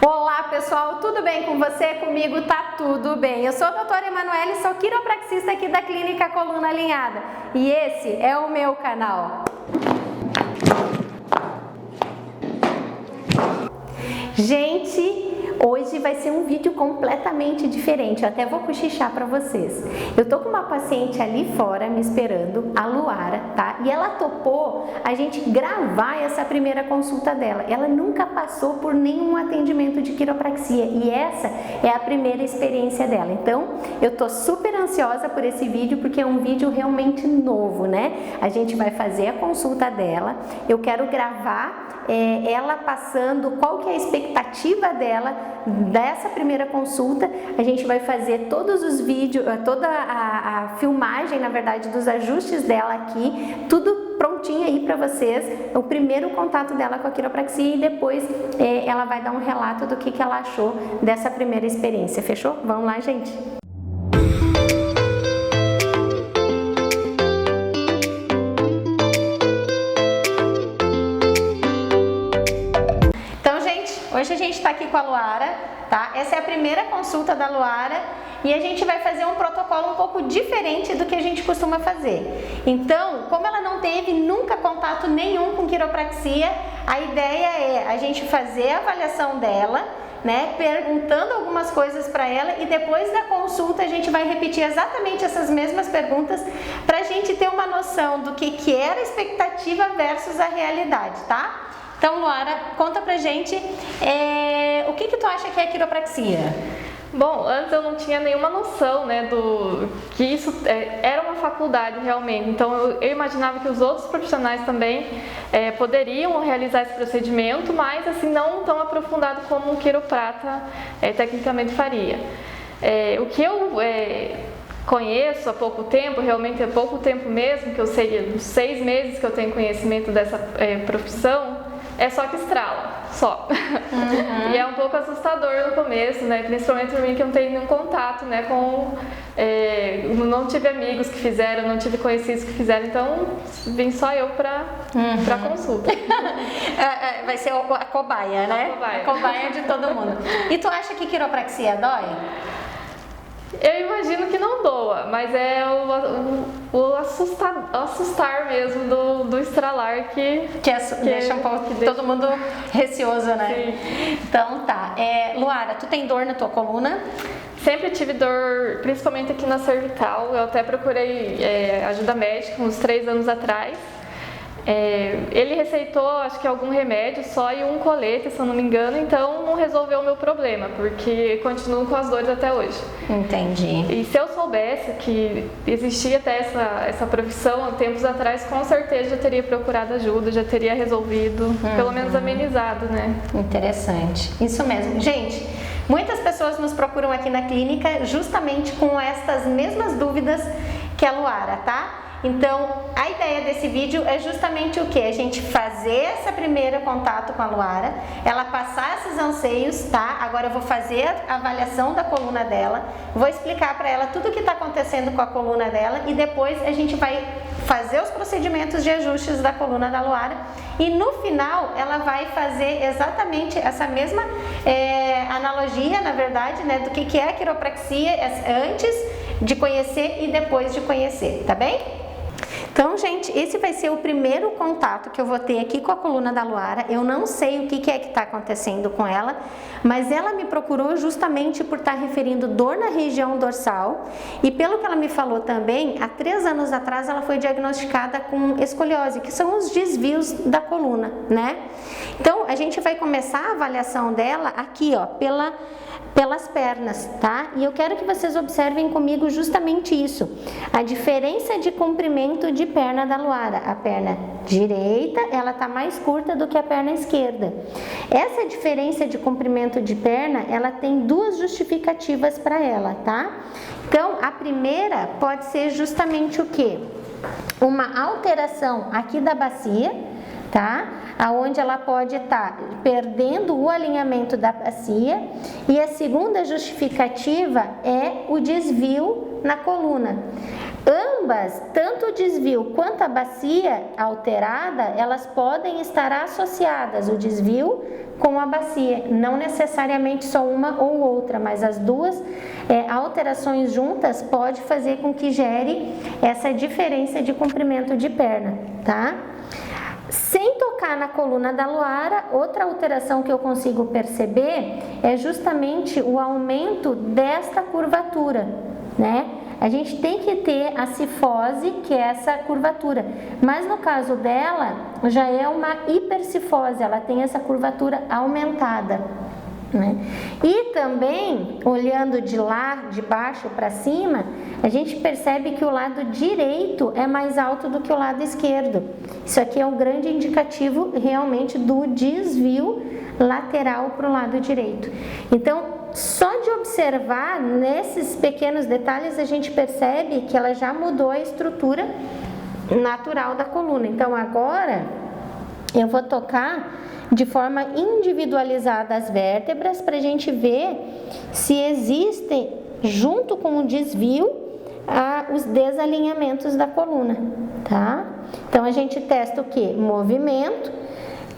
Olá pessoal, tudo bem com você? Comigo tá tudo bem. Eu sou a doutora Emanuele, sou quiropraxista aqui da Clínica Coluna Alinhada e esse é o meu canal. Gente, hoje vai ser um vídeo completamente diferente, eu até vou cochichar para vocês. Eu tô com uma paciente ali fora me esperando, a Luara, tá? E ela topou a gente gravar essa primeira consulta dela. Ela nunca passou por nenhum atendimento de quiropraxia e essa é a primeira experiência dela. Então, eu tô super ansiosa por esse vídeo porque é um vídeo realmente novo, né? A gente vai fazer a consulta dela, eu quero gravar ela passando qual que é a expectativa dela dessa primeira consulta. A gente vai fazer todos os vídeos, toda a filmagem, na verdade, dos ajustes dela aqui, tudo prontinho aí para vocês, o primeiro contato dela com a quiropraxia e depois ela vai dar um relato do que ela achou dessa primeira experiência, fechou? Vamos lá, gente! Hoje a gente está aqui com a Luara, tá? Essa é a primeira consulta da Luara e a gente vai fazer um protocolo um pouco diferente do que a gente costuma fazer. Então, como ela não teve nunca contato nenhum com quiropraxia, a ideia é a gente fazer a avaliação dela, né? Perguntando algumas coisas para ela e depois da consulta a gente vai repetir exatamente essas mesmas perguntas para a gente ter uma noção do que era a expectativa versus a realidade, tá? Então, Luara, conta pra gente o que tu acha que é quiropraxia? Bom, antes eu não tinha nenhuma noção, né, que isso era uma faculdade realmente. Então eu imaginava que os outros profissionais também poderiam realizar esse procedimento, mas assim não tão aprofundado como um quiroprata tecnicamente faria. O que eu conheço há pouco tempo, realmente é pouco tempo mesmo, que eu sei, uns 6 meses que eu tenho conhecimento dessa profissão, é só que estrala, só. Uhum. E é um pouco assustador no começo, né? Principalmente para mim que eu não tenho nenhum contato, né? Não tive amigos que fizeram, não tive conhecidos que fizeram, então vim só eu para consulta. Vai ser a cobaia, né? A cobaia de todo mundo. E tu acha que quiropraxia dói? Eu imagino que não doa, mas é o assustar mesmo do estralar que deixa um pouco todo mundo receoso, né? Sim. Então tá. Luara, tu tem dor na tua coluna? Sempre tive dor, principalmente aqui na cervical. Eu até procurei ajuda médica uns 3 anos atrás. Ele receitou, acho que algum remédio só e um colete, se eu não me engano, então não resolveu o meu problema, porque continuo com as dores até hoje. Entendi. E se eu soubesse que existia até essa profissão há tempos atrás, com certeza já teria procurado ajuda, já teria resolvido, pelo menos amenizado, né? Interessante. Isso mesmo. Gente, muitas pessoas nos procuram aqui na clínica justamente com estas mesmas dúvidas que a Luara, tá? Então, a ideia desse vídeo é justamente o que? A gente fazer esse primeiro contato com a Luara, ela passar esses anseios, tá? Agora eu vou fazer a avaliação da coluna dela, vou explicar para ela tudo o que está acontecendo com a coluna dela e depois a gente vai fazer os procedimentos de ajustes da coluna da Luara e no final ela vai fazer exatamente essa mesma analogia, na verdade, né, do que é a quiropraxia antes de conhecer e depois de conhecer, tá bem? Então, gente, esse vai ser o primeiro contato que eu vou ter aqui com a coluna da Luara. Eu não sei o que é que está acontecendo com ela, mas ela me procurou justamente por estar referindo dor na região dorsal e pelo que ela me falou também, há 3 anos atrás ela foi diagnosticada com escoliose, que são os desvios da coluna, né? Então, a gente vai começar a avaliação dela aqui, ó, pelas pernas, tá? E eu quero que vocês observem comigo justamente isso, a diferença de comprimento de perna da Luara. A perna direita, ela tá mais curta do que a perna esquerda. Essa diferença de comprimento de perna, ela tem 2 justificativas para ela, tá? Então, a primeira pode ser justamente o quê? Uma alteração aqui da bacia, tá? Aonde ela pode estar perdendo o alinhamento da bacia, e a segunda justificativa é o desvio na coluna. ambas, tanto o desvio quanto a bacia alterada, elas podem estar associadas, o desvio com a bacia, não necessariamente só uma ou outra, mas as duas alterações juntas pode fazer com que gere essa diferença de comprimento de perna, tá? Sem tocar na coluna da Luara, outra alteração que eu consigo perceber é justamente o aumento desta curvatura, né? A gente tem que ter a cifose, que é essa curvatura, mas no caso dela já é uma hipercifose, ela tem essa curvatura aumentada, né? E também, olhando de lá, de baixo para cima, a gente percebe que o lado direito é mais alto do que o lado esquerdo. Isso aqui é um grande indicativo realmente do desvio lateral para o lado direito. Então, só de observar nesses pequenos detalhes a gente percebe que ela já mudou a estrutura natural da coluna. Então agora eu vou tocar de forma individualizada as vértebras para a gente ver se existem, junto com o desvio, os desalinhamentos da coluna, tá? Então a gente testa o que? Movimento,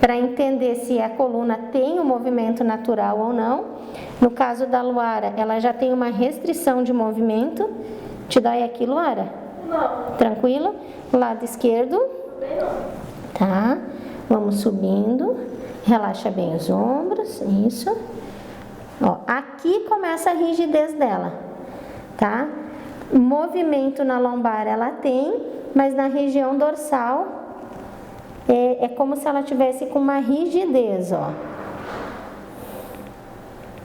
para entender se a coluna tem um movimento natural ou não. No caso da Luara, ela já tem uma restrição de movimento. Te dói aqui, Luara? Não. Tranquilo? Lado esquerdo. Não. Tá. Vamos subindo. Relaxa bem os ombros. Isso. Ó, aqui começa a rigidez dela, tá? Movimento na lombar ela tem, mas na região dorsal é como se ela tivesse com uma rigidez, ó.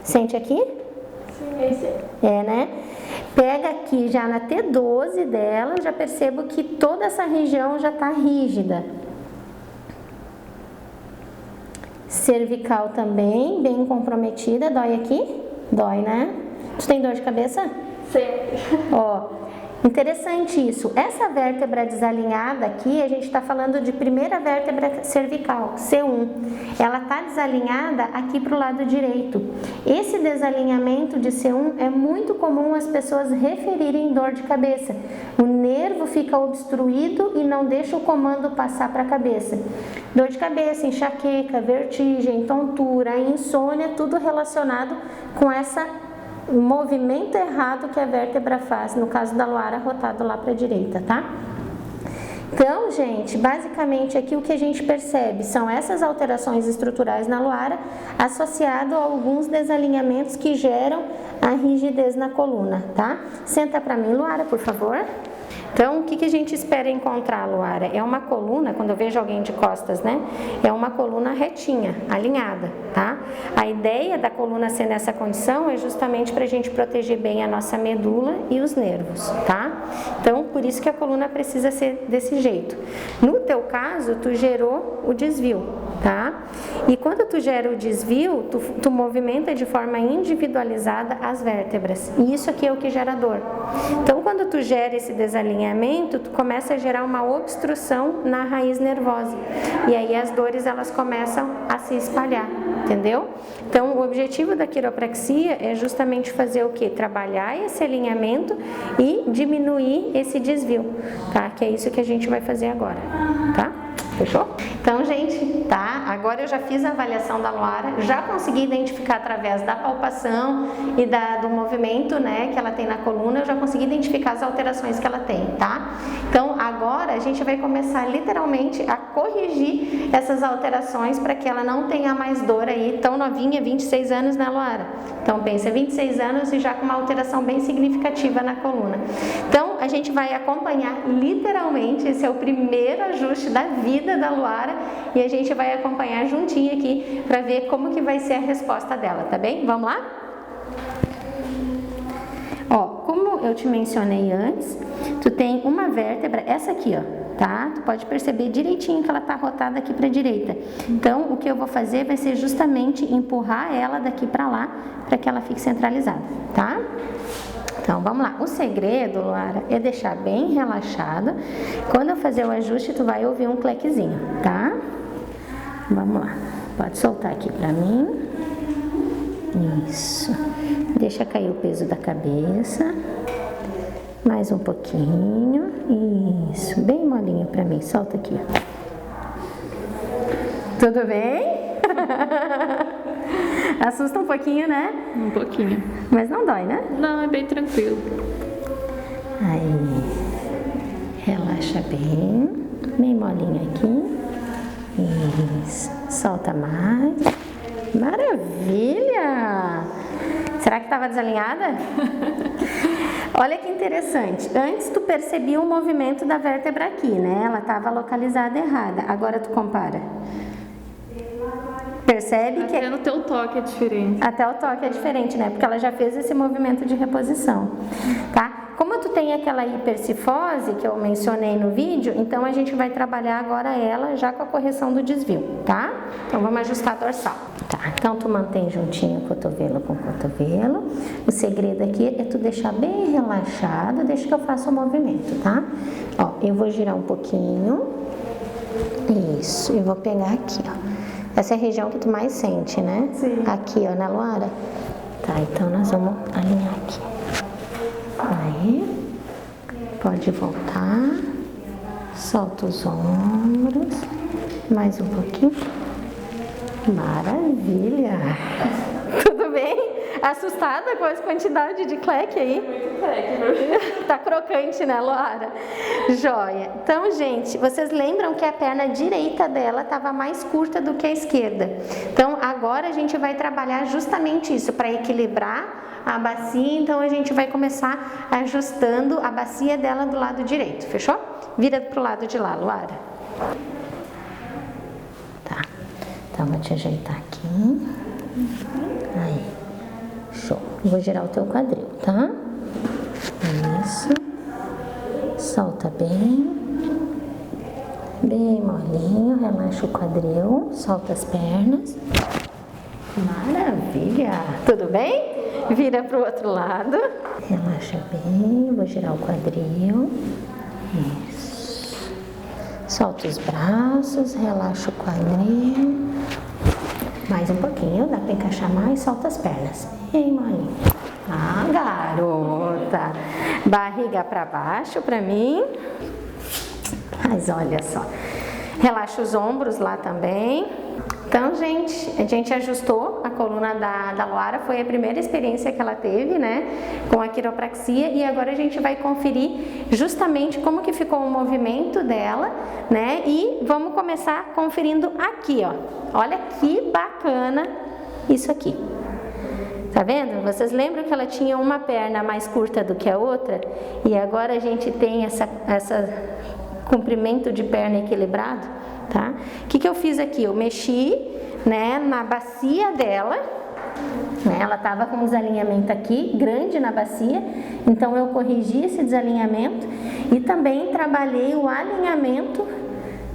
Sente aqui? Sim, sim. Né? Pega aqui já na T12 dela, já percebo que toda essa região já tá rígida. Cervical também, bem comprometida. Dói aqui? Dói, né? Tu tem dor de cabeça? Sempre. Ó. Interessante isso. Essa vértebra desalinhada aqui, a gente está falando de primeira vértebra cervical, C1. Ela está desalinhada aqui para o lado direito. Esse desalinhamento de C1 é muito comum as pessoas referirem dor de cabeça. O nervo fica obstruído e não deixa o comando passar para a cabeça. Dor de cabeça, enxaqueca, vertigem, tontura, insônia, tudo relacionado com essa movimento errado que a vértebra faz, no caso da Luara, rotado lá para a direita, tá? Então, gente, basicamente aqui o que a gente percebe são essas alterações estruturais na Luara, associado a alguns desalinhamentos que geram a rigidez na coluna, tá? Senta para mim, Luara, por favor. Então, o que a gente espera encontrar, Luara? É uma coluna, quando eu vejo alguém de costas, né? É uma coluna retinha, alinhada, tá? A ideia da coluna ser nessa condição é justamente para a gente proteger bem a nossa medula e os nervos, tá? Então, por isso que a coluna precisa ser desse jeito. No teu caso, tu gerou o desvio, tá? E quando tu gera o desvio, tu movimenta de forma individualizada as vértebras. E isso aqui é o que gera dor. Então, quando tu gera esse desalinhamento, tu começa a gerar uma obstrução na raiz nervosa. E aí as dores, elas começam a se espalhar, entendeu? Então, o objetivo da quiropraxia é justamente fazer o quê? Trabalhar esse alinhamento e diminuir esse desvio, tá? Que é isso que a gente vai fazer agora, tá? Fechou? Então, gente, tá? Agora eu já fiz a avaliação da Luara, já consegui identificar através da palpação e do movimento, né, que ela tem na coluna, eu já consegui identificar as alterações que ela tem, tá? Então, agora a gente vai começar literalmente a corrigir essas alterações para que ela não tenha mais dor aí, tão novinha, 26 anos, né, Luara? Então, pensa, 26 anos e já com uma alteração bem significativa na coluna. Então, a gente vai acompanhar literalmente, esse é o primeiro ajuste da vida da Luara e a gente vai acompanhar juntinho aqui para ver como que vai ser a resposta dela, tá bem? Vamos lá? Ó, como eu te mencionei antes, tu tem uma vértebra, essa aqui, ó, tá? Tu pode perceber direitinho que ela tá rotada aqui para a direita. Então, o que eu vou fazer vai ser justamente empurrar ela daqui para lá, para que ela fique centralizada, tá? Então, vamos lá. O segredo, Luara, é deixar bem relaxada. Quando eu fazer o ajuste, tu vai ouvir um clequezinho, tá? Vamos lá. Pode soltar aqui pra mim. Isso. Deixa cair o peso da cabeça. Mais um pouquinho. Isso, bem molinho pra mim. Solta aqui. Tudo bem? Assusta um pouquinho, né? Um pouquinho. Mas não dói, né? Não, é bem tranquilo. Aí, relaxa bem. Bem molinho aqui. Isso. Solta mais. Maravilha! Será que estava desalinhada? Olha que interessante. Antes tu percebia o movimento da vértebra aqui, né? Ela estava localizada errada. Agora tu compara. Percebe que... Até no teu toque é diferente. Até o toque é diferente, né? Porque ela já fez esse movimento de reposição, tá? Como tu tem aquela hipercifose que eu mencionei no vídeo, então a gente vai trabalhar agora ela já com a correção do desvio, tá? Então vamos ajustar a dorsal. Tá, então tu mantém juntinho cotovelo com cotovelo. O segredo aqui é tu deixar bem relaxado, deixa que eu faça o movimento, tá? Ó, eu vou girar um pouquinho. Isso, eu vou pegar aqui, ó. Essa é a região que tu mais sente, né? Sim. Aqui, ó, né, Luara? Tá, então nós vamos alinhar aqui. Aí, pode voltar. Solta os ombros. Mais um pouquinho. Maravilha! Tudo bem? Assustada com essa quantidade de cleque aí? Muito cleque. Tá crocante, né, Luara? Joia. Então, gente, vocês lembram que a perna direita dela estava mais curta do que a esquerda. Então, agora a gente vai trabalhar justamente isso, para equilibrar a bacia. Então, a gente vai começar ajustando a bacia dela do lado direito, fechou? Vira pro lado de lá, Luara. Tá. Então, vou te ajeitar aqui. Aí. Show. Vou girar o teu quadril, tá? Isso. Solta bem. Bem molinho. Relaxa o quadril. Solta as pernas. Maravilha! Tudo bem? Vira pro outro lado. Relaxa bem. Vou girar o quadril. Isso. Solta os braços. Relaxa o quadril. Mais um pouquinho, dá pra encaixar mais, solta as pernas. Bem molinho. Ah, garota! Barriga pra baixo pra mim. Mas olha só. Relaxa os ombros lá também. Então, gente, a gente ajustou a coluna da Luara. Foi a primeira experiência que ela teve, né? Com a quiropraxia. E agora a gente vai conferir justamente como que ficou o movimento dela, né? E vamos começar conferindo aqui, ó. Olha que bacana isso aqui. Tá vendo? Vocês lembram que ela tinha uma perna mais curta do que a outra? E agora a gente tem essa comprimento de perna equilibrado, tá? O que eu fiz aqui? Eu mexi, né, na bacia dela, né? Ela tava com um desalinhamento aqui, grande na bacia, então eu corrigi esse desalinhamento e também trabalhei o alinhamento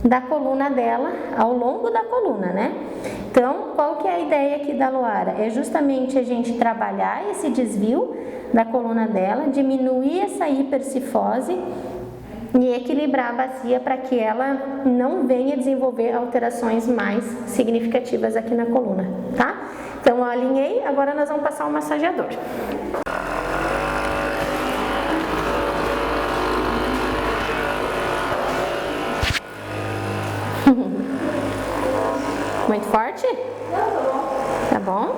da coluna dela ao longo da coluna, né? Então, qual que é a ideia aqui da Luara? É justamente a gente trabalhar esse desvio da coluna dela, diminuir essa hipercifose e equilibrar a bacia para que ela não venha desenvolver alterações mais significativas aqui na coluna, tá? Então, eu alinhei, agora nós vamos passar o massageador. Muito forte? Tá bom?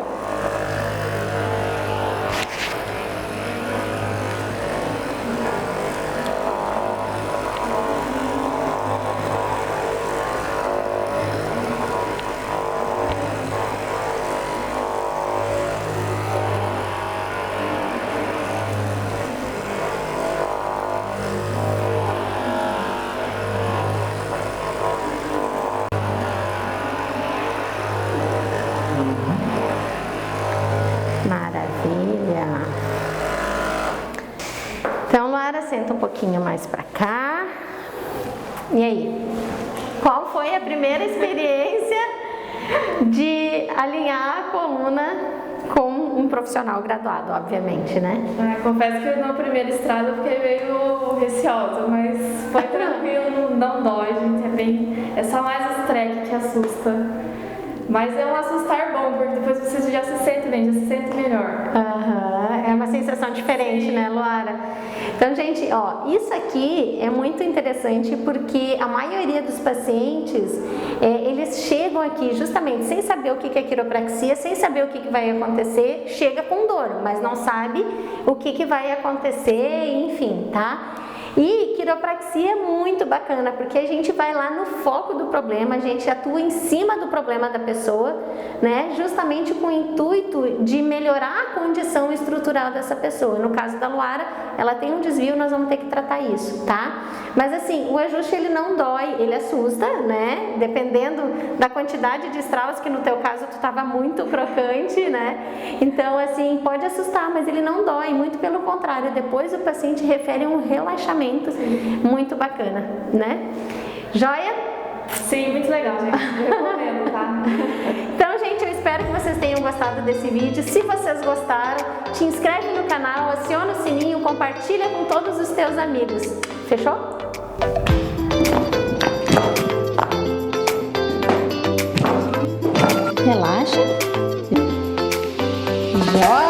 Então, Luara, senta um pouquinho mais pra cá. E aí? Qual foi a primeira experiência de alinhar a coluna com um profissional graduado, obviamente, né? Confesso que na primeira estrada eu fiquei meio receosa, mas foi tranquilo, não dói, gente. É só mais os trecos que assusta. Mas é um assustar bom, porque depois você já se sente bem, já se sente melhor. É uma sensação diferente, né, Luara? Então, gente, ó, isso aqui é muito interessante porque a maioria dos pacientes, eles chegam aqui justamente sem saber o que é quiropraxia, sem saber o que vai acontecer, chega com dor, mas não sabe o que vai acontecer, enfim, tá? E quiropraxia é muito bacana, porque a gente vai lá no foco do problema, a gente atua em cima do problema da pessoa, né? Justamente com o intuito de melhorar a condição estrutural dessa pessoa. No caso da Luara, ela tem um desvio, nós vamos ter que tratar isso, tá? Mas assim, o ajuste ele não dói, ele assusta, né? Dependendo da quantidade de estralos, que no teu caso tu estava muito crocante, né? Então assim, pode assustar, mas ele não dói, muito pelo contrário, depois o paciente refere um relaxamento muito bacana, né? Joia? Sim, muito legal, gente. Eu recomendo, tá? Então, gente, eu espero que vocês tenham gostado desse vídeo. Se vocês gostaram, te inscreve no canal, aciona o sininho, compartilha com todos os teus amigos. Fechou? Relaxa. Joia!